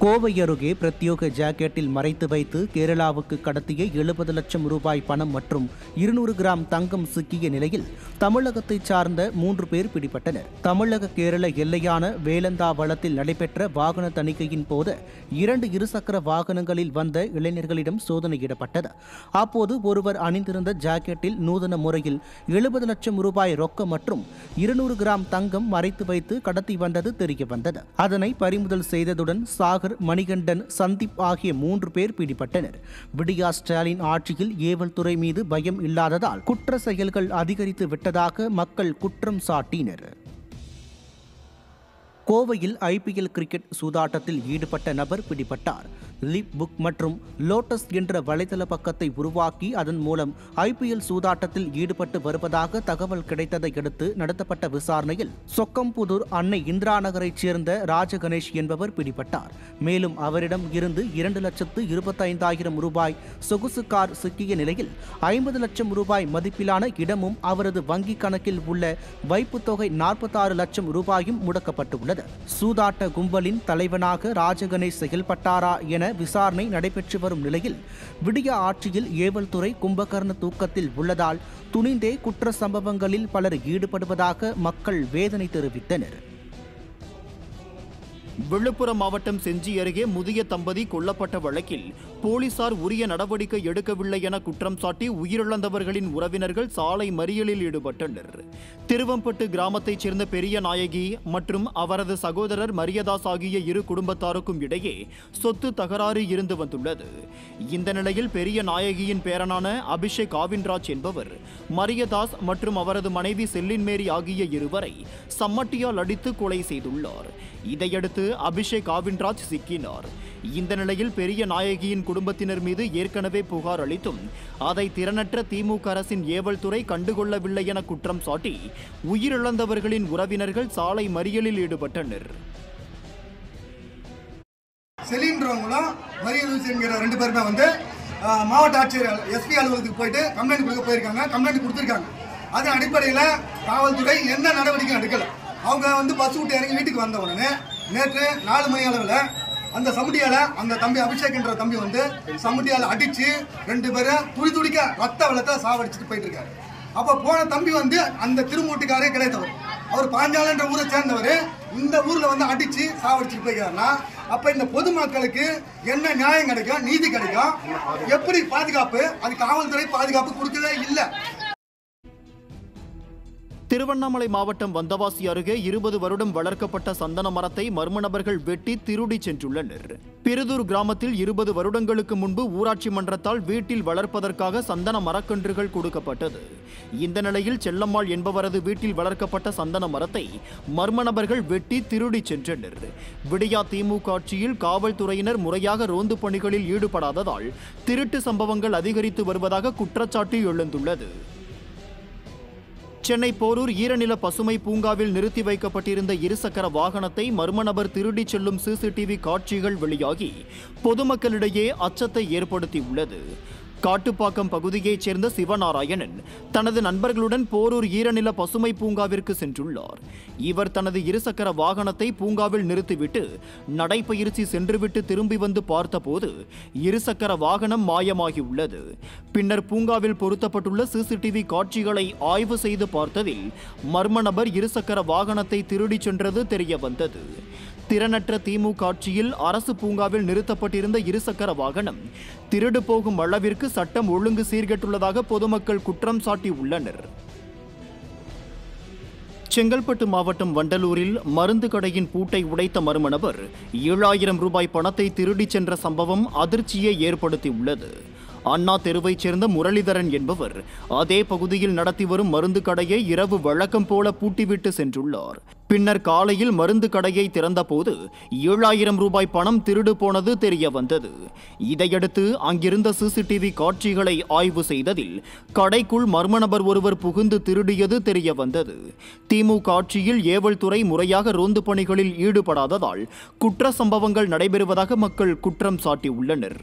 கோவை அருகே பிரத்யோக ஜாக்கெட்டில் மறைத்து வைத்து கேரளாவுக்கு கடத்திய 70 லட்சம் ரூபாய் பணம் மற்றும் 200 கிராம் தங்கம் சிக்கிய நிலையில் தமிழகத்தைச் சார்ந்த 3 பேர் பிடிபட்டனர். தமிழக கேரள எல்லையான வேலந்தாவளத்தில் நடைபெற்ற வாகன தணிக்கையின் போது 2 இருசக்கர வாகனங்களில் வந்த இளைஞர்களிடம் சோதனையிடப்பட்டது. அப்போது ஒருவர் அணிந்திருந்த ஜாக்கெட்டில் நூதன முறையில் 70 லட்சம் ரூபாய் ரொக்கம் மற்றும் 200 கிராம் தங்கம் மறைத்து வைத்து கடத்தி வந்தது தெரியவந்தது. அதனை பறிமுதல் செய்ததுடன் சாகர், மணிகண்டன், சந்தீப் ஆகிய 3 பேர் பிடிபட்டனர். விடியா ஸ்டாலின் ஆட்சியில் ஏவல் துறை மீது பயம் இல்லாததால் குற்ற செயல்கள் அதிகரித்து விட்டதாக மக்கள் குற்றம் சாட்டினர். கோவையில் IPL கிரிக்கெட் சூதாட்டத்தில் ஈடுபட்ட நபர் பிடிபட்டார். லீப் புக் மற்றும் லோட்டஸ் என்ற வலைதள பக்கத்தை உருவாக்கி அதன் மூலம் IPL சூதாட்டத்தில் ஈடுபட்டு வருவதாக தகவல் கிடைத்ததை அடுத்து நடத்தப்பட்ட விசாரணையில் சொக்கம்புதூர் அன்னை இந்திரா நகரைச் சேர்ந்த ராஜகணேஷ் என்பவர் பிடிபட்டார். மேலும் அவரிடம் இருந்து 2,25,000 ரூபாய் சொகுசு கார் சிக்கிய நிலையில் 50 லட்சம் ரூபாய் மதிப்பிலான இடமும் அவரது வங்கிக் கணக்கில் உள்ள வைப்புத் தொகை 46 லட்சம் ரூபாயும் முடக்கப்பட்டுள்ளது. சூதாட்ட கும்பலின் தலைவனாக ராஜகணேஷ் செயல்பட்டாரா என விசாரணை நடைபெற்று வரும் நிலையில் விடியா ஆட்சியில் ஏவல் துறை கும்பகர்ண தூக்கத்தில் உள்ளதால் துணிந்தே குற்ற சம்பவங்களில் பலர் ஈடுபடுவதாக மக்கள் வேதனை தெரிவித்தனர். விழுப்புரம் மாவட்டம் செஞ்சி அருகே முதிய தம்பதி கொல்லப்பட்ட வழக்கில் போலீசார் உரிய நடவடிக்கை எடுக்கவில்லை என குற்றம் சாட்டி உயிரிழந்தவர்களின் உறவினர்கள் சாலை மறியலில் ஈடுபட்டனர். திருவம்பட்டு கிராமத்தைச் சேர்ந்த பெரிய நாயகி மற்றும் அவரது சகோதரர் மரியதாஸ் ஆகிய இரு குடும்பத்தாருக்கும் இடையே சொத்து தகராறு இருந்து வந்துள்ளது. இந்த நிலையில் பெரிய நாயகியின் பேரனான அபிஷேக் ஆவின்ராஜ் என்பவர் மரியதாஸ் மற்றும் அவரது மனைவி செல்லின் மேரி ஆகிய இருவரை சம்மட்டியால் அடித்து கொலை செய்துள்ளார். இதையடுத்து அபிஷேக் ஆவின்ராஜ் சிக்கினார். இந்த நிலையில் பெரிய நாயகியின் குடும்பத்தினர் மீது ஏற்கனவே புகார் அளித்தும் அதை திறனற்ற திமுக அரசின் ஏவல் துறை கண்டுகொள்ளவில்லை என குற்றம் சாட்டி உயிரிழந்தவர்களின் உறவினர்கள் சாலை மறியலில் ஈடுபட்டனர். செலின்றவங்களும் மரியலூசி என்கிற 2 பேருமே வந்து மாவட்ட ஆட்சியர் SP அலுவலகத்துக்கு போயிட்டு கம்ப்ளைண்ட் கொடுக்க போயிருக்காங்க. கம்ப்ளைண்ட் கொடுத்துருக்காங்க. அதன் அடிப்படையில் காவல்துறை எந்த நடவடிக்கையும் எடுக்கல. அவங்க வந்து பஸ் விட்டு இறங்கி வீட்டுக்கு வந்த உடனே நேற்று 4 மணி அளவில் அந்த சமுடியால அந்த தம்பி அபிஷேக் என்ற தம்பி வந்து சமுடியால அடிச்சு 2 பேரும் துடிக்க ரத்த வெள்ளத்தை சாவடிச்சுட்டு போயிட்டு இருக்காரு. அப்போ போன தம்பி வந்து அந்த திருமூட்டுக்காரே கிடைத்தவர். அவர் பாஞ்சால என்ற ஊரை சேர்ந்தவர். இந்த ஊர்ல வந்து அடிச்சு சாவடிச்சுட்டு போயிருக்காருன்னா அப்ப இந்த பொதுமக்களுக்கு என்ன நியாயம் கிடைக்கும், நீதி கிடைக்கும், எப்படி பாதுகாப்பு? அது காவல்துறை பாதுகாப்பு கொடுக்கவே இல்லை. திருவண்ணாமலை மாவட்டம் வந்தவாசி அருகே 20 வருடம் வளர்க்கப்பட்ட சந்தன மரத்தை மர்ம நபர்கள் வெட்டி திருடி சென்றுள்ளனர். பெருதூர் கிராமத்தில் 20 வருடங்களுக்கு முன்பு ஊராட்சி மன்றத்தால் வீட்டில் வளர்ப்பதற்காக சந்தன மரக்கன்றுகள் கொடுக்கப்பட்டது. இந்த நிலையில் செல்லம்மாள் என்பவரது வீட்டில் வளர்க்கப்பட்ட சந்தன மரத்தை மர்ம நபர்கள் வெட்டி திருடி சென்றனர். விடியா திமுக ஆட்சியில் காவல்துறையினர் முறையாக ரோந்து பணிகளில் ஈடுபடாததால் திருட்டு சம்பவங்கள் அதிகரித்து வருவதாக குற்றச்சாட்டு எழுந்துள்ளது. சென்னை போரூர் ஈரநில பசுமை பூங்காவில் நிறுத்தி வைக்கப்பட்டிருந்த இருசக்கர வாகனத்தை மர்ம நபர் திருடி செல்லும் CCTV காட்சிகள் வெளியாகி பொதுமக்களிடையே அச்சத்தை ஏற்படுத்தியுள்ளது. காட்டுப்பாக்கம் பகுதியைச் சேர்ந்த சிவநாராயணன் தனது நண்பர்களுடன் போரூர் ஈரநில பசுமை பூங்காவிற்கு சென்றுள்ளார். இவர் தனது இருசக்கர வாகனத்தை பூங்காவில் நிறுத்திவிட்டு நடைப்பயிற்சி சென்றுவிட்டு திரும்பி வந்து பார்த்தபோது இருசக்கர வாகனம் மாயமாகியுள்ளது. பின்னர் பூங்காவில் பொருத்தப்பட்டுள்ள CCTV காட்சிகளை ஆய்வு செய்து பார்த்ததில் மர்ம நபர் இருசக்கர வாகனத்தை திருடி சென்றது தெரிய வந்தது. திறனற்ற திமுக ஆட்சியில் அரசு பூங்காவில் நிறுத்தப்பட்டிருந்த இருசக்கர வாகனம் திருடு போகும் அளவிற்கு சட்டம் ஒழுங்கு சீர்கெட்டுள்ளதாக பொதுமக்கள் குற்றம் சாட்டியுள்ளனர். செங்கல்பட்டு மாவட்டம் வண்டலூரில் மருந்து கடையின் பூட்டை உடைத்த மர்ம நபர் 7,000 ரூபாய் பணத்தை திருடி சென்ற சம்பவம் அதிர்ச்சியை ஏற்படுத்தியுள்ளது. அண்ணா தெருவைச் சேர்ந்த முரளிதரன் என்பவர் அதே பகுதியில் நடத்தி வரும் மருந்து கடையை இரவு வழக்கம் போல பூட்டிவிட்டு சென்றுள்ளார். பின்னர் காலையில் மருந்து கடையை திறந்தபோது 7,000 ரூபாய் பணம் திருடு போனது தெரிய வந்தது. இதையடுத்து அங்கிருந்த CCTV காட்சிகளை ஆய்வு செய்ததில் கடைக்குள் மர்ம நபர் ஒருவர் புகுந்து திருடியது தெரிய வந்தது. திமுக ஆட்சியில் ஏவல் துறை முறையாக ரோந்து பணிகளில் ஈடுபடாததால் குற்ற சம்பவங்கள் நடைபெறுவதாக மக்கள் குற்றம் சாட்டியுள்ளனர்.